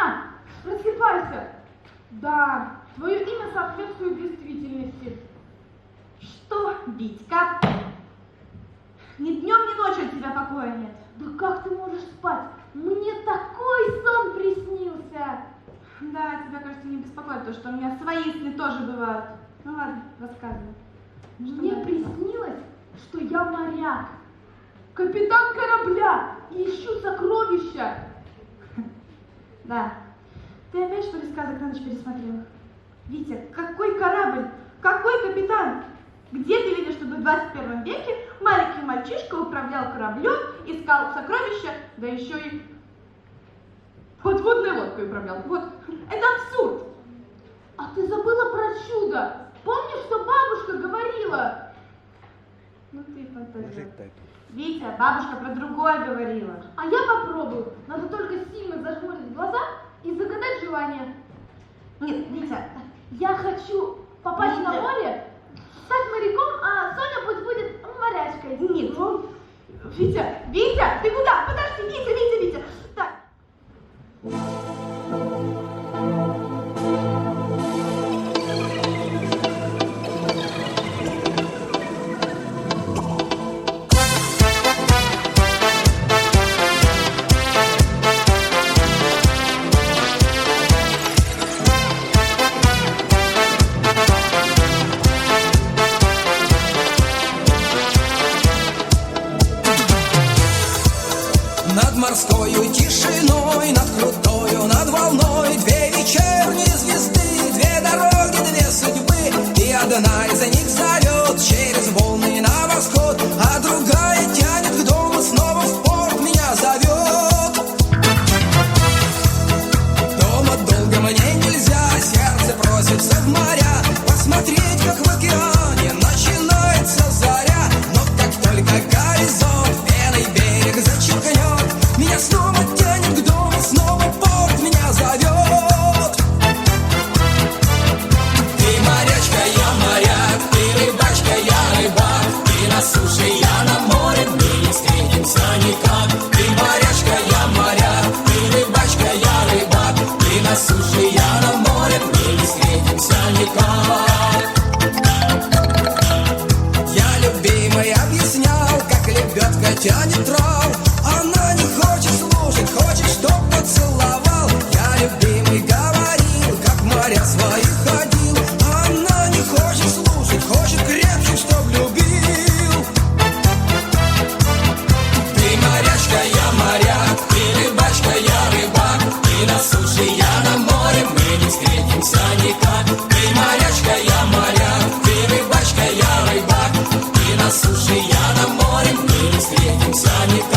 На, просыпайся. Да, твое имя соответствует действительности. Что, Витька? Ни днем, ни ночью от тебя покоя нет. Да как ты можешь спать? Мне такой сон приснился. Да, тебя, кажется, не беспокоит то, что у меня свои сны тоже бывают. Ну ладно, рассказывай. Мне приснилось, что я моряк, капитан корабля, и ищу сокровища. Да. Ты опять, что ли, сказок на ночь пересмотрел? Витя, какой корабль? Какой капитан? Где ты видишь, чтобы в 21 веке маленький мальчишка управлял кораблем, искал сокровища, да еще и подводной лодкой управлял? Вот, это абсурд. А ты забыла про чудо? Помнишь, что бабушка говорила? Ну ты фантазер. Витя, бабушка про другое говорила. А я попробую. Надо только сильно зажмурить глаза и загадать желание. Нет, Витя. Я хочу попасть на море, стать моряком, а Соня пусть будет морячкой. Нет. Витя, Витя, ты куда? Подожди, Витя. Так. Над морскою тишиной, над крутою, над волной две вечерние звезды, две дороги, две судьбы, и одна из них зовет через волны на восход, а другая тянет к дому, снова в порт меня зовет. Дома долго мне нельзя, сердце просится в моря, посмотреть, как в океане начинается заря, но как только горизонт пеной берег зачеркнет, меня снова тянет к дому, снова порт меня зовет. Ты морячка, я моряк, ты рыбачка, я рыбак, ты на суше, я на море, мы не встретимся никак. Ты морячка, я моряк, ты рыбачка, я рыбак, ты на суше, я на море, мы не встретимся никак. Я любимой объяснял, как лебедка тянет трав, она не хочет слушать, хочет, чтоб поцеловал. Я любимый говорил, как в моря своих ходил, она не хочет слушать, хочет крепче, чтоб любил. Ты морячка, я моряк, ты рыбачка, я рыбак, ты на суше, я на море, мы не встретимся никак. Ты морячка, я моряк, ты рыбачка, я рыбак, ты на суше, я на море, мы не встретимся никак.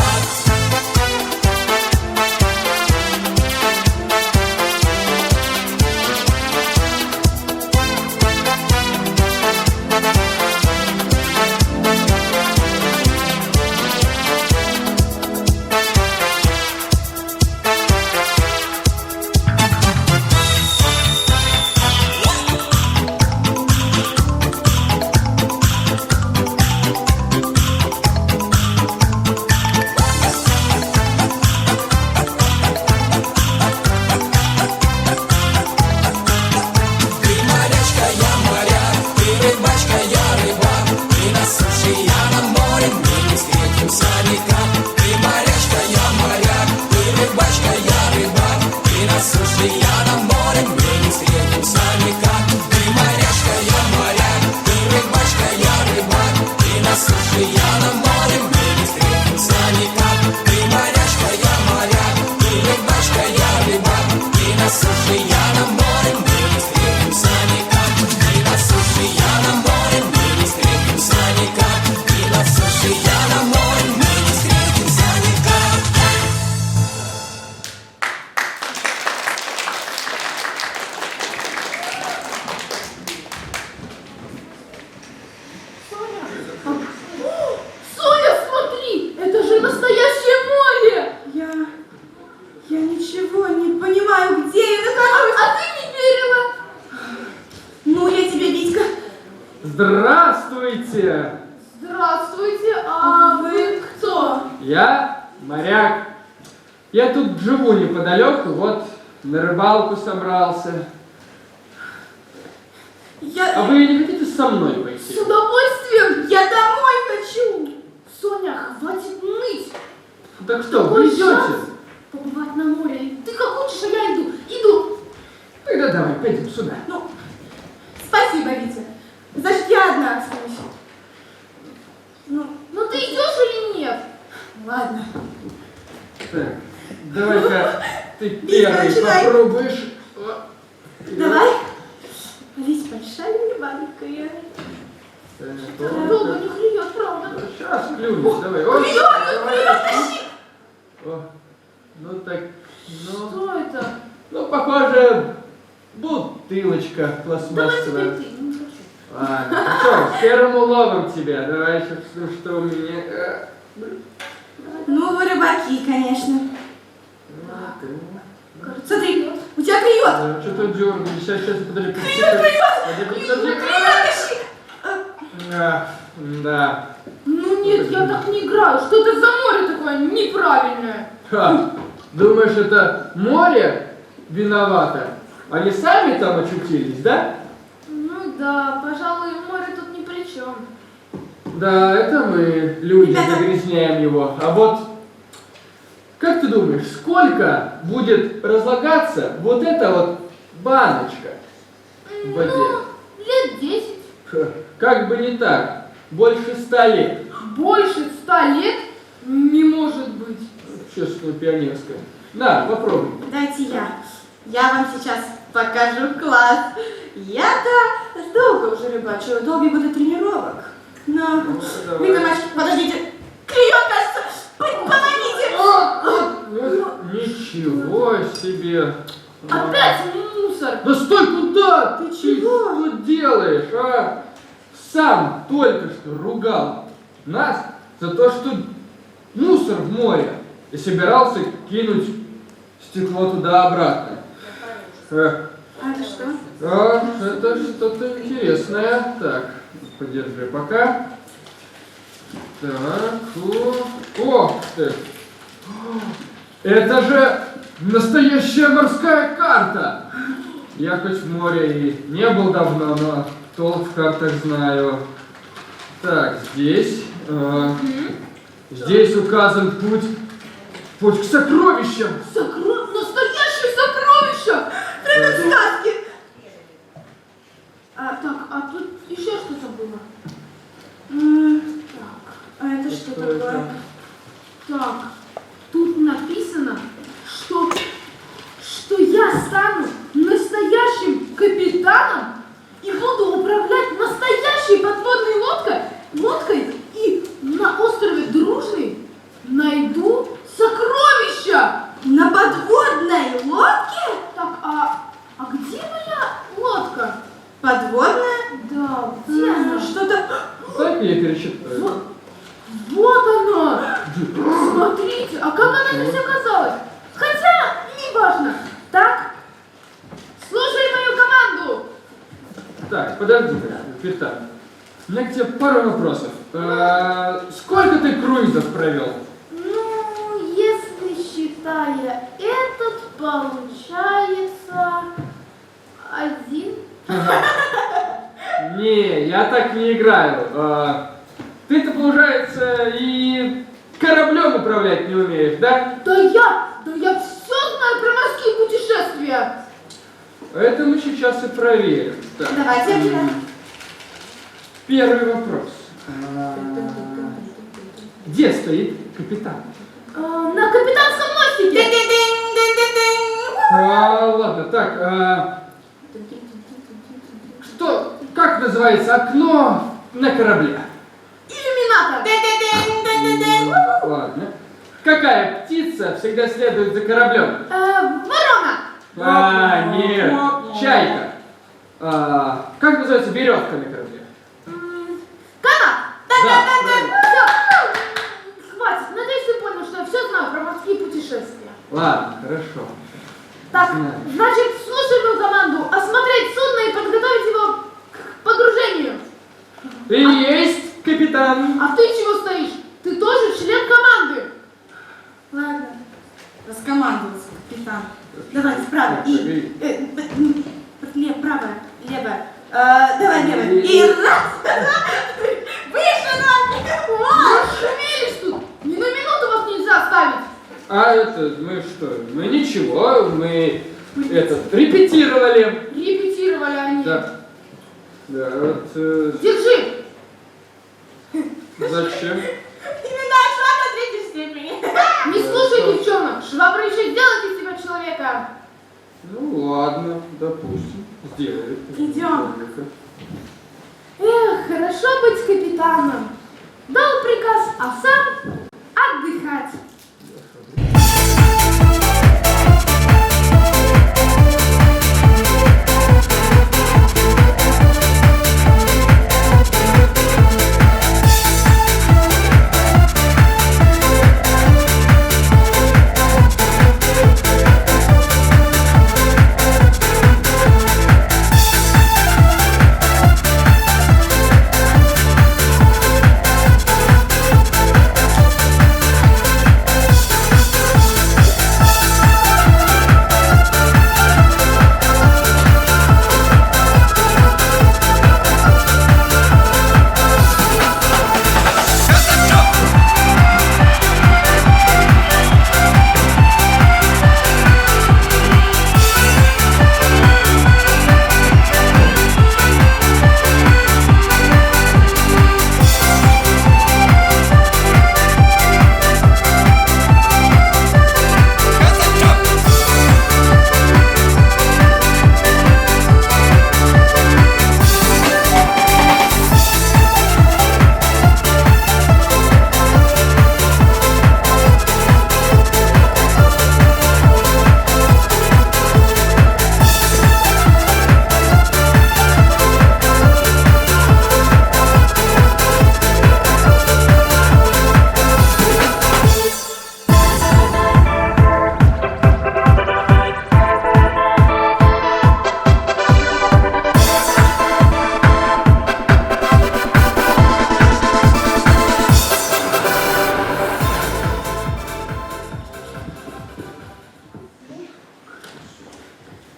Здравствуйте! Здравствуйте, а вы кто? Я моряк. Я тут живу неподалеку, вот на рыбалку собрался. А Я... вы не хотите со мной С пойти? удовольствием! Я домой хочу! Соня, хватит ныть! Так что, Такой вы идете? шанс побывать на море. Ты как хочешь, а я иду. Иду. Тогда давай, пойдем сюда. Ну, спасибо, Витя. Значит, я одна останусь. Ну, Ну ты идешь или нет? ладно. Так, давай-ка ты Витя, первый начинай. попробуешь. Давай. Ведь большая или маленькая? Так, Долго не клюет, правда. сейчас клюнешь, давай. О, Клюет, давай. клюет, тащи! О, ну так, ну, Что это? ну, похоже, бутылочка Давай пластмассовая. теперь ты, не хочу. Ладно, ну что, первым уловом тебя. Давай сейчас, что у меня. Ну, вы рыбаки, конечно. Кажется, Смотри, клюет. у тебя клюет! Что-то дергаешь. Сейчас, подожди, подожди. Тащи! Да. Ну нет, я так не играю. Что это за море такое неправильное? Ха, думаешь, это море виновато? Они сами там очутились, да? Ну да, пожалуй, море тут ни при чем. Да, это мы, люди, Ребята. загрязняем его. А вот, как ты думаешь, сколько будет разлагаться вот эта вот баночка в воде? Ну, лет 10. Ха, как бы не так. Больше 100 лет. Больше 100 лет? Не может быть. Честно, пионерская. На, попробуй. Дайте я. Я вам сейчас покажу класс. Я-то долго уже рыбачу, до года тренировок. Но, давай. Вика, мальчик, подождите. Клюет, кажется. Помогите. Ну, ничего себе. Опять мусор. Да стой, куда? Ты чего? Что делаешь, а? Сам только что ругал нас за то, что мусор в море, и собирался кинуть стекло туда-обратно. А это что? Это что-то интересное. Так, подержи пока. Так, ох ты. Это же настоящая морская карта. Я хоть в море и не был давно, но толк в картах знаю. Так, здесь. Здесь указан путь к сокровищам. Настоящее сокровище! Это сказки. Так, а тут еще что-то было. Так, А это что такое? так, тут написано, что я стану настоящим капитаном и буду управлять настоящей подводной лодкой и на острове Дружный найду сокровища. На подводной лодке? Так, а где моя лодка? Подводная? Да, где она? Что-то... Так я перечитаю. Вот она! Смотрите, а как она здесь оказалась? Хотя, неважно. Так, слушай мою команду. Так, подожди, капитан. У меня к тебе пару вопросов. Сколько ты круизов провел? Ну, если считая этот, получается 1. Не, я так не играю. Ты-то, получается, и кораблем управлять не умеешь, да? Да я все знаю про морские путешествия. Это мы сейчас и проверим. Так, Давайте, Акира. первый вопрос. Где стоит капитан? На капитанском мостике. Ладно, так, как называется окно на корабле? Иллюминатор. Ладно. Какая птица всегда следует за кораблем? Ворона. Нет, чайка. Как называется веревка на корабле? Канат. Да, правильно. Все. Хватит. Надеюсь, ты понял, что я все знаю про морские путешествия. Ладно, хорошо. Так, Знаю. значит, слушай мою команду. Осмотреть судно и подготовить его к погружению. Есть, капитан. А ты чего стоишь? Ты тоже член команды. Ладно. Раскомандовался, капитан. Давайте, справимся. правая. И. Правая, левая. Давай левая. И раз. Выше ноги. Вот. Шумелись тут! Ни на минуту вас нельзя оставить! А это, мы что? Мы ничего, мы репетировали. Репетировали они. Да. Да, вот Держи! зачем? Имена шага третьей степени. Не слушай девчонок! Швабра еще сделает из тебя человека! Ну ладно, допустим, сделает. Идем. Эх, хорошо быть капитаном! Дал приказ, а сам отдыхать!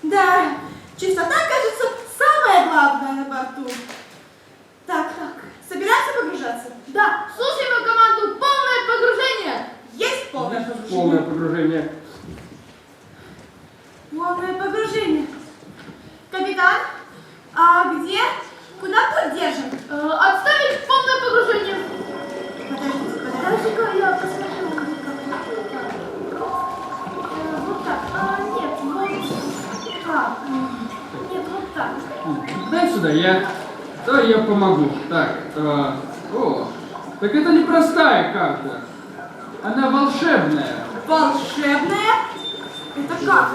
Да, чистота, кажется, самое главное на борту. Так, собираемся погружаться? Да, слушаем команду «Полное погружение». Есть полное погружение? Полное погружение. Полное погружение. Капитан, а где? Куда путь держим? Отставить полное погружение. Подождите. Подожди-ка, я посмотрю. Вот так. Нет, вот так. Нет, вот так. Дай сюда, я помогу. Так, так это не простая карта. Она волшебная. Волшебная? Это как?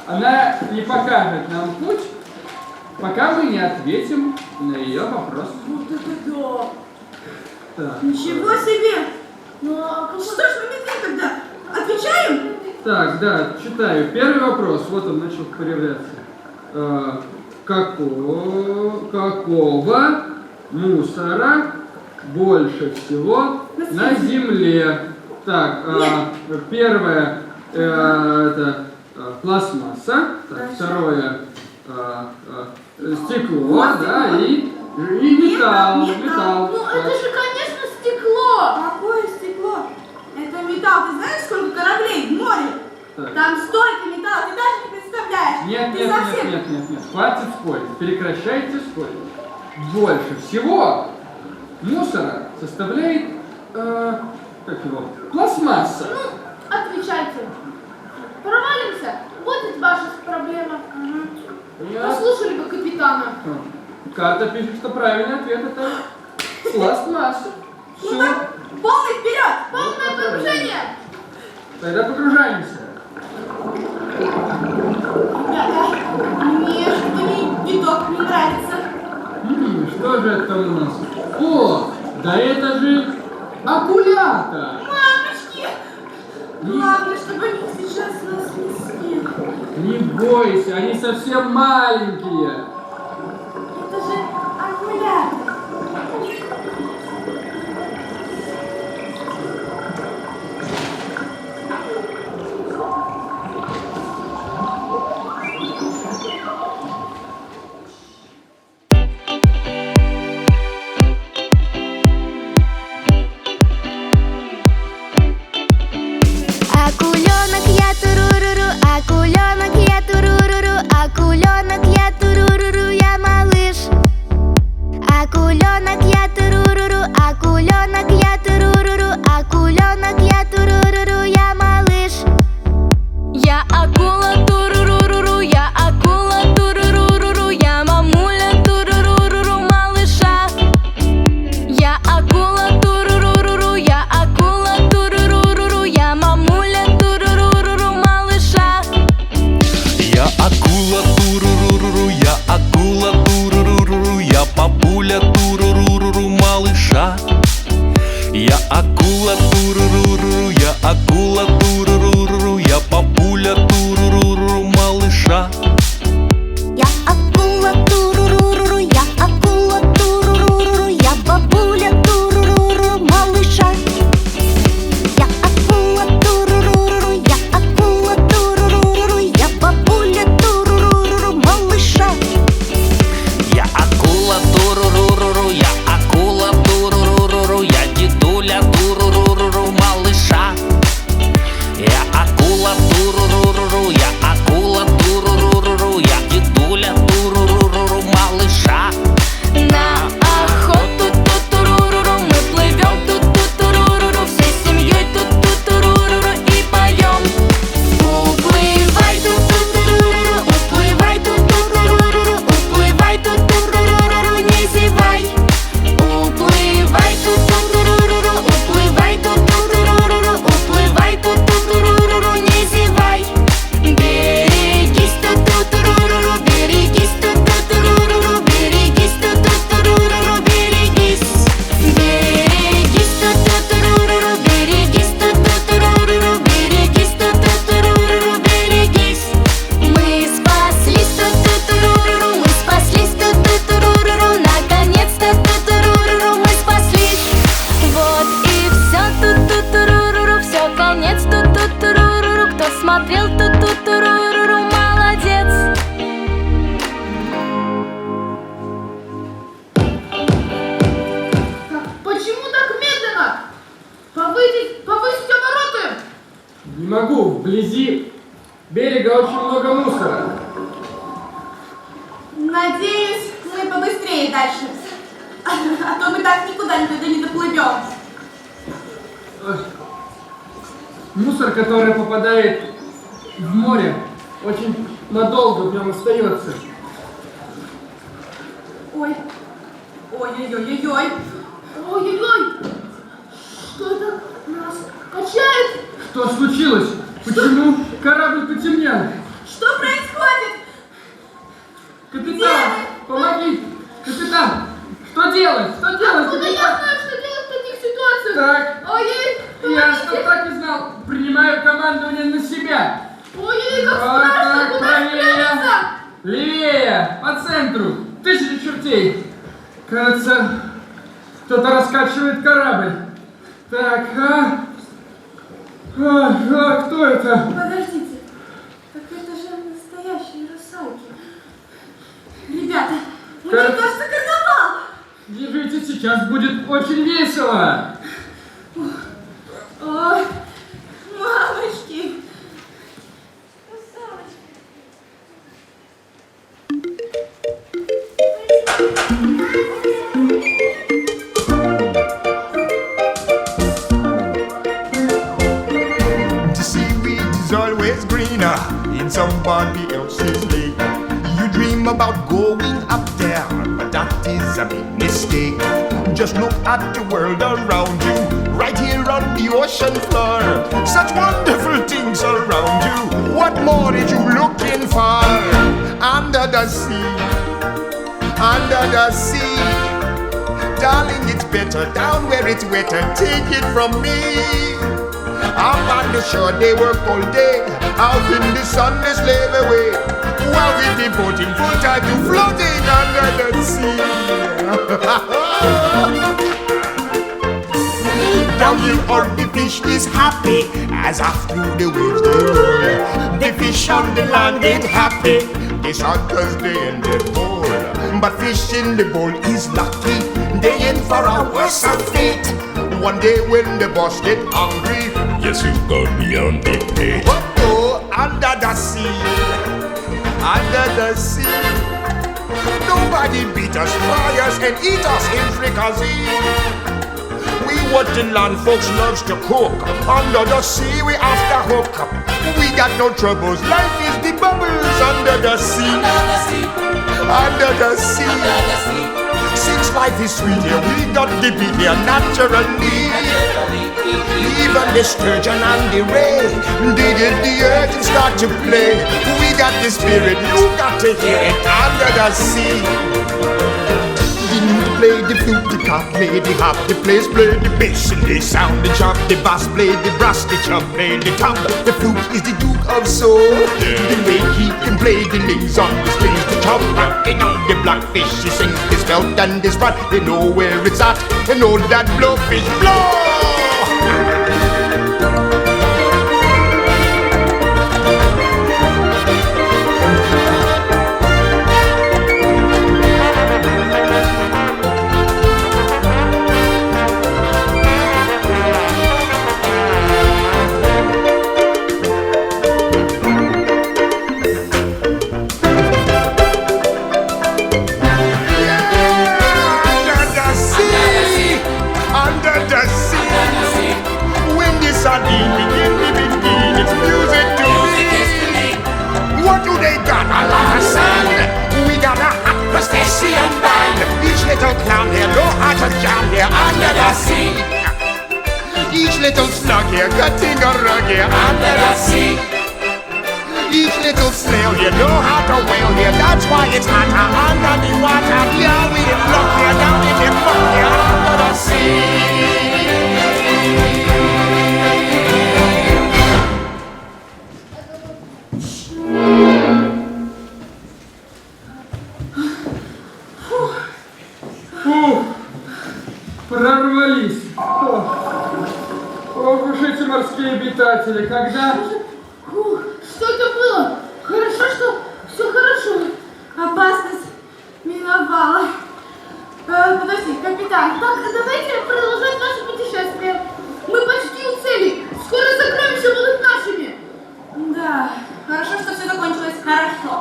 Она не покажет нам путь, пока мы не ответим на ее вопрос. Вот это да. Так, Ничего себе. Ну, а какой... Что ж мы медлим тогда? Отвечаем? так, да, читаю. Первый вопрос, вот он начал появляться. Какого мусора больше всего на Земле? Так, первое это пластмасса, так, второе стекло, да, и металл. Ну, Так. это же, конечно, стекло. Какое стекло? Это металл. Ты знаешь, сколько кораблей в море? Так. Там столько металла, ты даже не представляешь. Нет, Ты совсем... нет, хватит спорить, прекращайте спорить. Больше всего мусора составляет, пластмасса. Ну, отвечайте. Провалимся, будет ваша проблема. Послушали бы капитана. Карта пишет, что правильный ответ это пластмасса. Ну Все. так, полный вперед! Полное погружение. Тогда погружаемся. Ребята, мне что-то видок не нравится. Что же это там у нас? О, да это же акулята. Мамочки! Главное, чтобы они сейчас нас не съели. Не бойся, они совсем маленькие. Это же акулята. Акуленок я туруруру, я малыш. Акуленок я туруруру, акуленок я туруруру, акуленок я туруруру, я малыш. Я акула туруруру, я акула туруруру, я мамуля туруруру малыша. Я акула туруруру, я акула туруруру, я мамуля туруруру малыша. Я акула туруруру, я акула туруруру, я папуля туруруру малыша. Я акула туруруру, я акула туруруру, я папуля туруруру малыша. Я акула туруруру, я акула туруруру, я бабуля туруруру малыша. Я акула туруруру, я акула туруруру, я бабуля туруруру малыша. Я акула туруруру, я акула туруруру, я дедуля туруруру малыша. Я акула туруруру, я акула туруруру, я дедуля туруруру малыша. На охоту тутуруру, мы плывем тутуруру, всей семьей тутуруру и поем. Уплывай тутуруру, уплывай тутуруру, уплывай тутуруру, не зевай. Уплывай тутуруру, уплывай тутуруру, уплывай тутуруру, не зевай. Берегись тутуруру, берегись тутуруру, берегись тутуруру, берегись. Берегись тутуруру, берегись тутуруру, берегись тутуруру, берегись. Мы спаслись тутуруру, мы спаслись тутуруру, наконец-то тутуруру мы спаслись. Вот и все тутуруру, все конец тутуруру. Кто смотрел тутуруру, молодец. Почему так медленно? Повысить обороты! Не могу, вблизи берега очень много мусора. Надеюсь, мы побыстрее дальше. А то мы так никуда не доплывем. Ой. Мусор, который попадает в море, очень надолго в нем остается. Ой. Ой-ой-ой-ой-ой. Ой-ой-ой! Что это нас качает? Что случилось? Почему корабль потемнел? Что происходит? Капитан, помоги! Капитан, что делать? Что делать, Откуда я капитан? знаю, что делать в таких ситуациях? Так, Ой-ой, я что так и знал. Принимаю командование на себя. Ой-ой, как Вот страшно, так, куда правее. спрятаться? Левее, по центру. Тысячи чертей. Кажется, кто-то раскачивает корабль. Так, кто это? Подождите. Так это же настоящие русалки. Ребята, мне Как? кажется, карнавал. Держите, сейчас будет очень весело. Ой, мамочки. Русалочки. The seaweed is always greener in somebody else's lake. You dream about going up there, but that is a big mistake. Just look at the world around you, right here on the ocean floor. Such wonderful things around you. What more are you looking for? Under the sea, under the sea. Darling, it's better down where it's wetter. Take it from me. Up on the shore they work all day, out in the sun they slave away, while we devoting full time to floating under the sea. Down here on the fish is happy, as after the waves they roll. The fish on the land ain't happy, they shot 'cause they in the bowl. But fish in the bowl is lucky, they in for a worse fate. One day when the boss get hungry, yes, you go beyond the pay. Oh, under the sea, under the sea. Nobody beat us, fry us, and eat us in fricassee. We what the land folks loves to cook. Under the sea we after hook. We got no troubles. Life is the bubbles under the sea. Under the sea. Since life is sweet here, we got the beat here naturally. Even the sturgeon and the ray, dig it the earth and start to play. We got the spirit, you got to hear it under the sea. Play the flute, the cop, play the hop, the players play the bass and they sound the chop, the bass play the brass, the chub play the top. The flute is the duke of soul. The way he can play the links on the strings, the chop rocking on the blackfish. He sings this belt and this rod, they know where it's at, they know that blowfish blow. Sardine begin, it's music to me. What do they got? A lot of sand. We got a hot crustacean band. Each little clown here know how to jam here under the sea. Each little slug here cutting a rug here under the sea. Each little snail here know how to whale here. That's why it's hotter under the water. Yeah, we in luck here down in the muck here under the sea. Прорвались. Ох уж эти морские обитатели, когда... Фух, что это было? Хорошо, что все хорошо. Опасность миновала. Подожди, капитан. Так, давайте продолжать наше путешествие. Мы почти у цели. Скоро закроемся, будут нашими. Да, хорошо, что все закончилось хорошо.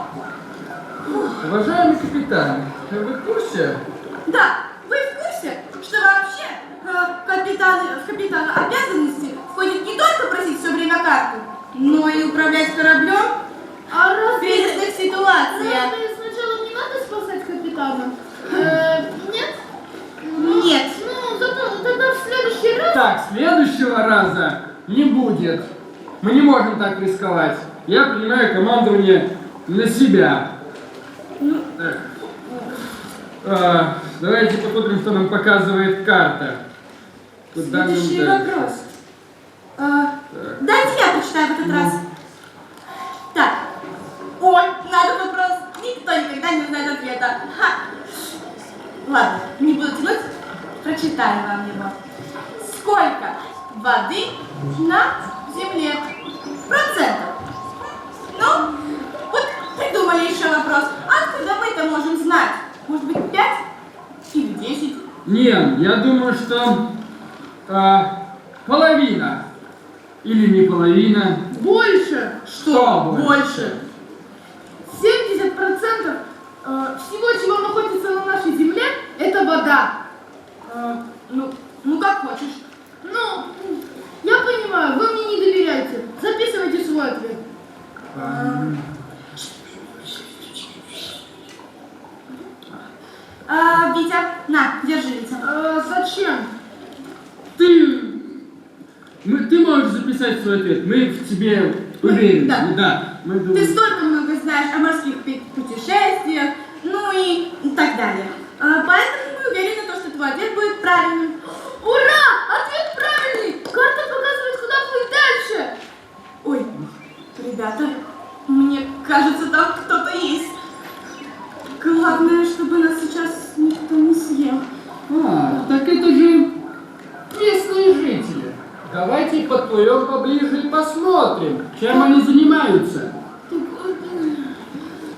Уважаемый капитан, вы в курсе? Да, вы в курсе, что вообще в капитана обязанности входит не только просить все время карту, но и управлять кораблем в кризисных ситуациях. Разве сначала не надо спасать капитана? Нет? Нет. Ну, тогда в следующий раз... Так, следующего раза не будет. Мы не можем так рисковать. Я принимаю командование на себя. Давайте посмотрим, что нам показывает карта. Куда нам Следующий дальше? вопрос. Дайте я прочитаю в этот раз. Так. Ой, надо вопрос. Никто никогда не знает ответа. Ха. Ладно, не буду тянуть. Прочитаю вам его. Сколько воды на Земле? Процентов. Ну, вот придумали еще вопрос. Откуда мы-то можем знать? Может быть, 5 или 10? Нет, я думаю, что половина. Или не половина. Больше. Что Больше. 70% всего, чего находится на нашей земле, это вода. Ну как хочешь. Ну, я понимаю, вы мне не доверяете. Записывайте свой ответ. Витя, на, держи, Витя. Зачем? Ты можешь записать свой ответ. Мы в тебе уверены. Да. Мы Ты думаем. столько много знаешь о морских путешествиях, ну и так далее. Поэтому мы уверены, что твой ответ будет правильным. Ура! Ответ правильный! Карта показывает, куда плыть дальше. Ой, ребята, мне кажется, там кто-то есть. Главное, чтобы нас сейчас никто не съел. Так это же местные жители. Давайте подплывем поближе и посмотрим, чем они занимаются.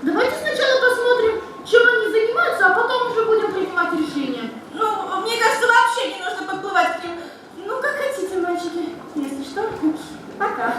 Давайте сначала посмотрим, чем они занимаются, а потом уже будем принимать решение. Ну, мне кажется, вообще не нужно подплывать к ним. Ну, как хотите, мальчики. Если что, пока.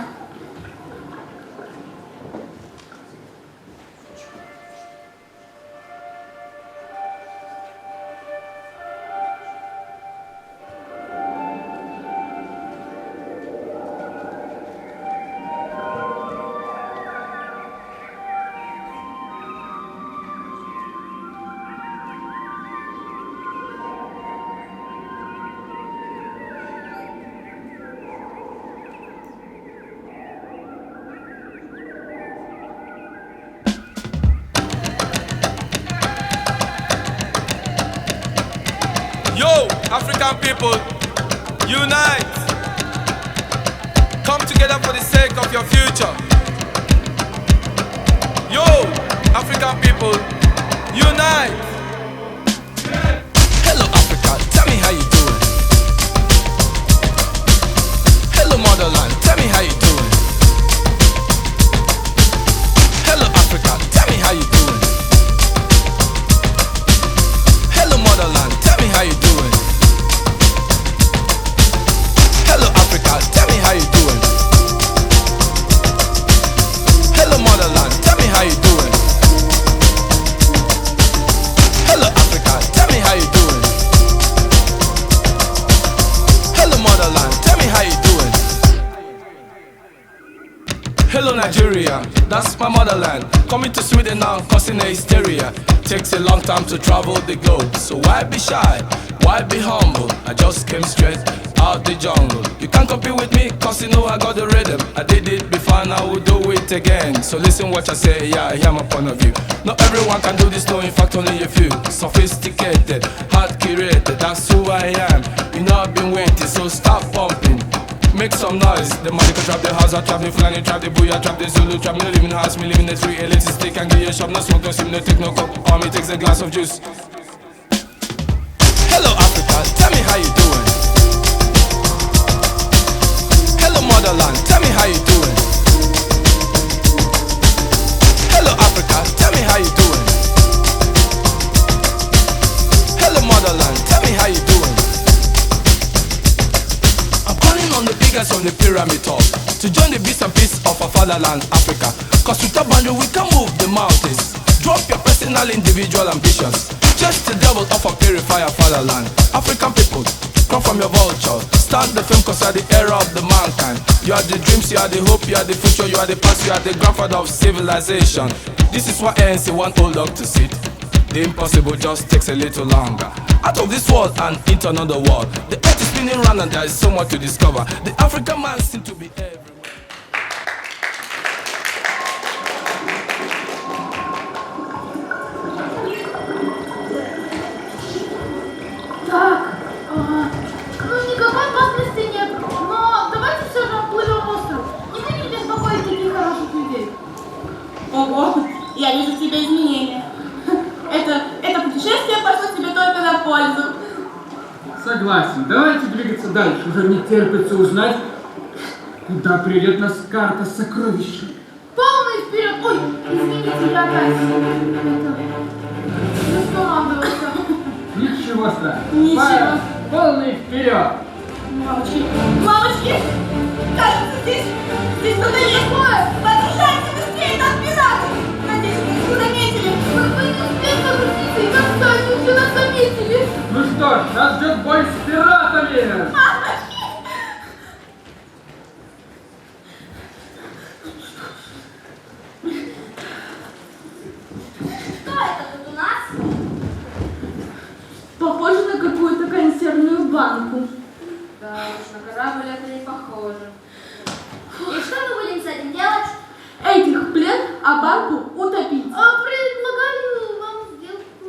African people, unite. Come together for the sake of your future. Yo, African people, unite. Hello Africa, tell me how you doing. Hello motherland, tell me how you doing. Hello Africa, tell me how you doing. Hello motherland, tell me how you doing. Hello Africa, tell me how you doing. Hello motherland, tell me how you doing. Hello Africa, tell me how you doing. Hello motherland, tell me how you doing. Hello Nigeria, that's my motherland. Coming to Sweden now, causing a hysteria. Takes a long time to travel the globe, so why be shy? Why be humble? I just came straight out the jungle. You can't compete with me, cause you know I got the rhythm. I did it before and I will do it again. So listen what I say, yeah, hear my point of view. Not everyone can do this, no, in fact only a few. Sophisticated, hard curated, that's who I am. You know I've been waiting, so stop pumping. Make some noise. The money can trap the house, I trap the Fulani, trap the Booyah, trap the Zulu, trap me, no live in the house, me live in the street, elitist stick and give you a shop, no smoke, no sim, no take no coke. All me takes a glass of juice. Hello Africa, tell me how you doing. Hello motherland, tell me how you doing. Hello Africa, tell me how you doing. Hello motherland, tell me how you doing. I'm calling on the biggest from the pyramid top to join the bits and pieces of our fatherland, Africa. Cause with a boundary we can move the mountains. Drop your personal individual ambitions. Just the devil of a purifier fatherland. African people, come from your vulture. Start the film cause you are the era of the mankind. You are the dreams, you are the hope, you are the future, you are the past, you are the grandfather of civilization. This is why ANC want old dog to sit. The impossible just takes a little longer. Out of this world and into another world. The earth is spinning round and there is so much to discover. The African man seems to be everywhere. Так, ну никакой опасности нет, но давайте все же обплывем остров. Не будем беспокоить таких хороших людей. Ого, я вижу в тебе изменения. Это путешествие пошло тебе только на пользу. Согласен, давайте двигаться дальше. Уже не терпится узнать, куда приведет нас карта с сокровищем. Полный вперед! Ой, извините, я опять раскомандовался. Ничего страшного. Ничего. Полный вперед! Мамочки, мамочки, кажется, здесь кто-то есть. Возвращайте быстрее, там пираты. Надеюсь, вы их не заметили. Мы не успеем загрузиться, и как стать, уже нас заметили. Ну что ж, нас ждет бой с пиратами! Что это тут у нас? Похоже на какую-то консервную банку. Да уж, на корабль это не похоже. И что мы будем с этим делать? Этих в плен, а банку утопить. Предлагаю вам сделку.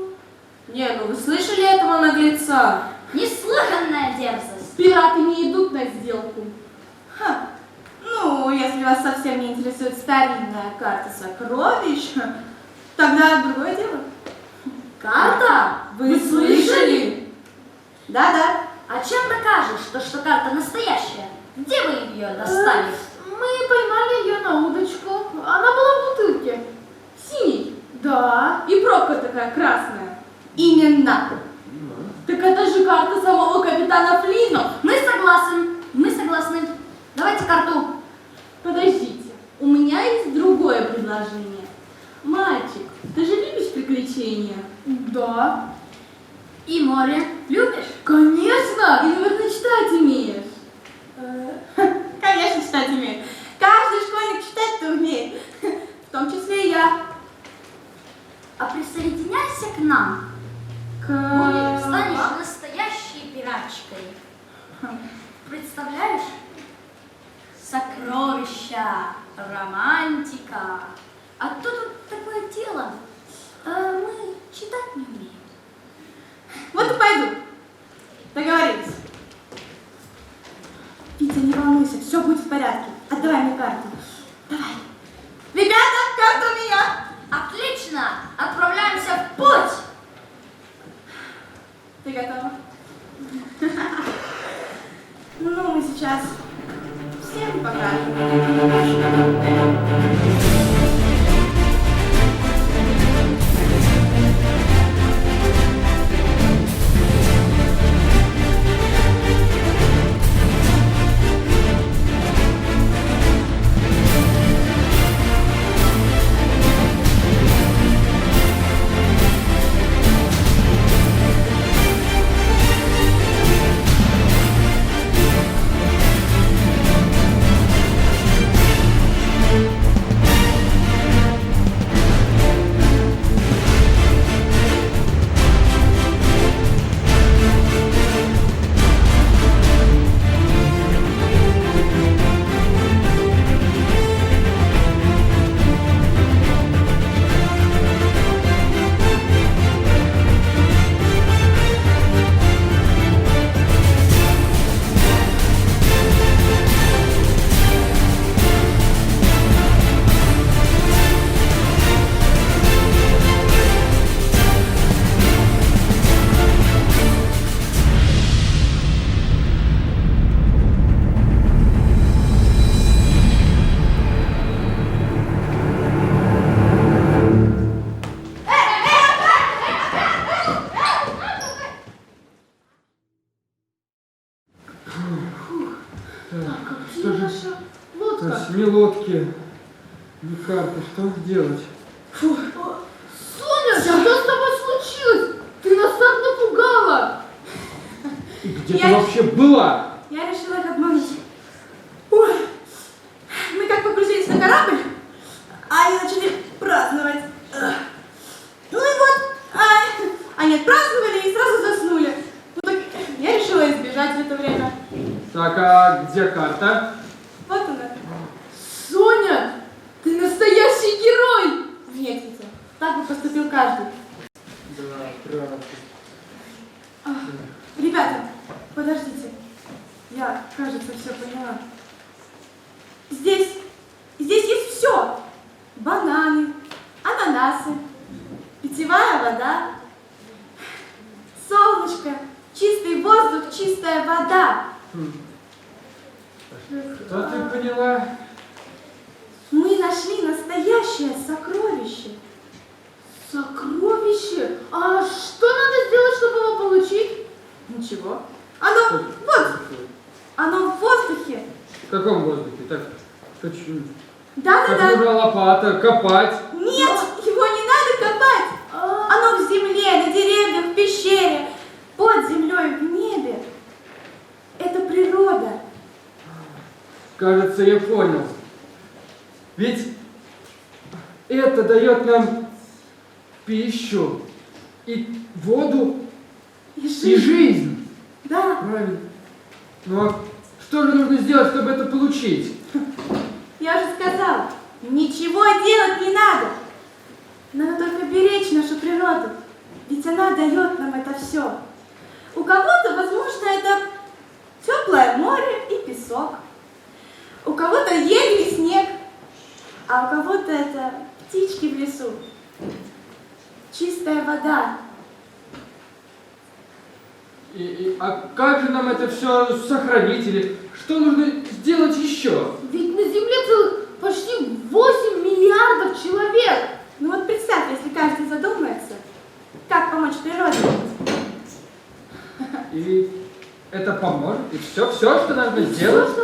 Не, ну вы слышали этого наглеца? Неслыханная дерзость. Пираты не идут на сделку. Ха. Ну, если вас совсем не интересует старинная карта сокровищ, тогда другое дело. Карта? Вы слышали? Да-да. А чем докажешь, что карта настоящая? Где вы ее достали? Мы поймали ее на удочку. Она была в бутылке. Синий. Да. И пробка такая красная. Именно. Так это же карта самого капитана Флина. Мы согласны. Давайте карту. Подождите, у меня есть другое предложение. Мальчик, ты же любишь приключения? Да. И море. Любишь? Конечно. И, наверное, читать умеешь. Конечно, читать умеет. Каждый школьник читать-то умеет. В том числе и я. А присоединяйся к нам. Станешь настоящей пиратчикой. Представляешь? Сокровища, романтика. А тут такое дело. Мы читать не умеем. Вот и пойду. Договорились. Витя, не волнуйся, все будет в порядке. Отдавай мне карту. Давай. Ребята, карта у меня. Отлично! Отправляемся в путь! Ты готова? Ну, мы сейчас всем покажем. Что же Наша лодка. ни лодки, ни карты, что делать? Соня, что с тобой случилось? Ты нас так напугала! И где ты вообще была? Я решила их обмануть. Ой, мы как погрузились на корабль, а они начали праздновать. Ну и вот, они отпраздновали и сразу заснули. Ну так я решила избежать в это время. Так, а где карта? Вот она. Соня, ты настоящий герой! Нет, Витя, так бы поступил каждый. Да, правда. Ребята, подождите. Я, кажется, все поняла. Здесь есть все. Бананы, ананасы, питьевая вода, солнышко, чистый воздух, чистая вода. Что ты поняла? Мы нашли настоящее сокровище. Сокровище? А что надо сделать, чтобы его получить? Ничего. Оно вот. Оно в воздухе. В каком воздухе? Так, хочу. Да. Как нужна лопата, копать. Нет, его не надо копать. Оно в земле, на деревьях, в пещере, под землей, в небе. Это природа. Кажется, я понял. Ведь это дает нам пищу и воду И и жизнь. Да. Правильно. Ну а что же нужно сделать, чтобы это получить? Я же сказала, ничего делать не надо. Надо только беречь нашу природу. Ведь она дает нам это все. У кого-то, возможно, это теплое море и песок. У кого-то ель и снег. А у кого-то это птички в лесу. Чистая вода. А как же нам это все сохранить? Или что нужно сделать еще? Ведь на Земле целых почти 8 миллиардов человек! Ну вот представь, если каждый задумается, как помочь природе. И это поможет? И все, что нужно Все, сделать? что